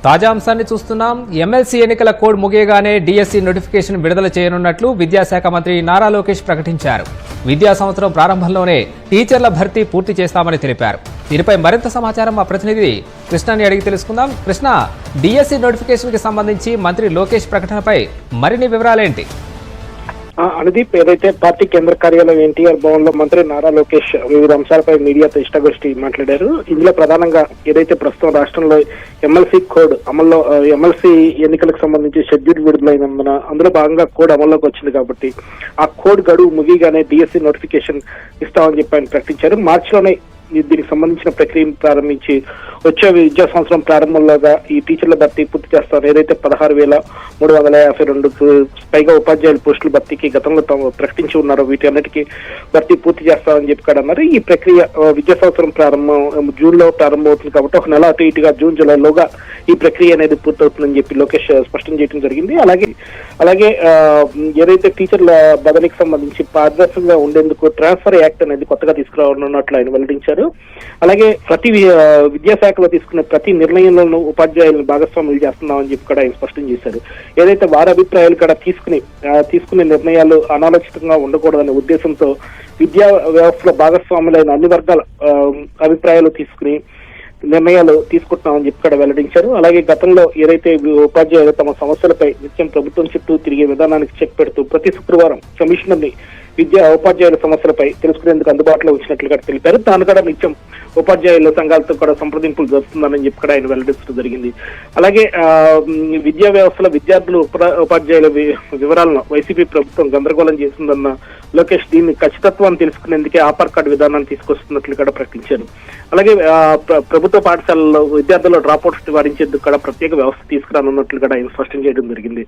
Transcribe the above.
తాజా అంశాన్ని చూస్తున్నాం. ఎమ్మెల్సీ ఎన్నికల కోడ్ ముగియగానే డిఎస్సి నోటిఫికేషన్ విడుదల చేయనున్నట్లు విద్యాశాఖ మంత్రి నారా లోకేష్ ప్రకటించారు. విద్యా సంవత్సరం ప్రారంభంలోనే టీచర్ల భర్తీ పూర్తి చేస్తామని తెలిపారు. దీనిపై మరింత సమాచారం మా ప్రతినిధి కృష్ణని అడిగి తెలుసుకుందాం. కృష్ణ, డిఎస్సి నోటిఫికేషన్ కి సంబంధించి మంత్రి లోకేష్ ప్రకటనపై మరిన్ని వివరాలేంటి? అనుదీప్, ఏదైతే పార్టీ కేంద్ర కార్యాలయం ఎన్టీఆర్ భవన్ లో మంత్రి నారా లోకేష్ వివిధ అంశాలపై మీడియాతో ఇష్టాగోష్ఠి మాట్లాడారు. ఇందులో ప్రధానంగా ఏదైతే ప్రస్తుతం రాష్ట్రంలో ఎమ్మెల్సీ కోడ్ అమల్లో, ఎమ్మెల్సీ ఎన్నికలకు సంబంధించి షెడ్యూల్ విడుదలైనందున అందులో భాగంగా కోడ్ అమల్లోకి వచ్చింది కాబట్టి ఆ కోడ్ గడువు ముగియగానే డిఎస్సి నోటిఫికేషన్ ఇస్తామని చెప్పి ఆయన ప్రకటించారు. మార్చిలోనే దీనికి సంబంధించిన ప్రక్రియను ప్రారంభించి వచ్చే విద్యా సంవత్సరం ప్రారంభంలోగా ఈ టీచర్ల భర్తీ పూర్తి చేస్తారు. ఏదైతే 16,352 పైగా ఉపాధ్యాయుల పోస్టుల భర్తీకి గతంలో తాము ప్రకటించి ఉన్నారో వీటి అన్నిటికీ భర్తీ పూర్తి చేస్తామని చెప్పి కూడా అన్నారు. ఈ ప్రక్రియ విద్యా సంవత్సరం జూన్ లో ప్రారంభమవుతుంది కాబట్టి ఒక నెల అటు ఇటుగా జూన్ జూలైలోగా ఈ ప్రక్రియ అనేది పూర్తవుతుందని చెప్పి లోకేష్ స్పష్టం చేయడం జరిగింది. అలాగే ఏదైతే టీచర్ల బదిలీకి సంబంధించి పారదర్శకంగా ఉండేందుకు ట్రాన్స్ఫర్ యాక్ట్ అనేది కొత్తగా తీసుకురానున్నట్లు ఆయన వెల్లడించారు. అలాగే ప్రతి విద్యాశాఖలో తీసుకునే ప్రతి నిర్ణయంలోనూ ఉపాధ్యాయులను భాగస్వాములు చేస్తున్నామని చెప్పి కూడా ఆయన స్పష్టం చేశారు. ఏదైతే వారి అభిప్రాయాలు కూడా తీసుకునే నిర్ణయాలు అనాలోచితంగా ఉండకూడదనే ఉద్దేశంతో విద్యా వ్యవస్థలో భాగస్వాములైన అన్ని వర్గాల అభిప్రాయాలు తీసుకుని నిర్ణయాలు తీసుకుంటున్నామని చెప్పి కూడా వెల్లడించారు. అలాగే గతంలో ఏదైతే ఉపాధ్యాయులు తమ సమస్యలపై నిత్యం ప్రభుత్వం చుట్టూ తిరిగే విధానానికి చెక్ పెడుతూ ప్రతి శుక్రవారం కమిషనర్ ని ఉపాధ్యాయుల సమస్యలపై తెలుసుకునేందుకు అందుబాటులో ఉంచినట్లుగా తెలిపారు. దాని కూడా నిత్యం ఉపాధ్యాయుల సంఘాలతో కూడా సంప్రదింపులు జరుపుతుందని చెప్పి కూడా ఆయన వెల్లడించడం జరిగింది. అలాగే విద్యా వ్యవస్థలో విద్యార్థులు ఉపాధ్యాయుల వివరాలను వైసీపీ ప్రభుత్వం గందరగోళం చేసిందన్న లోకేష్ దీన్ని ఖచ్చితత్వాన్ని తెలుసుకునేందుకే ఆధార్ కార్డు విధానాన్ని తీసుకొస్తున్నట్లు కూడా ప్రకటించారు. అలాగే ప్రభుత్వ పాఠశాలలో విద్యార్థుల డ్రాప్అవుట్స్ నివారించేందుకు కూడా ప్రత్యేక వ్యవస్థ తీసుకురానున్నట్లు కూడా ఆయన స్పష్టం చేయడం జరిగింది.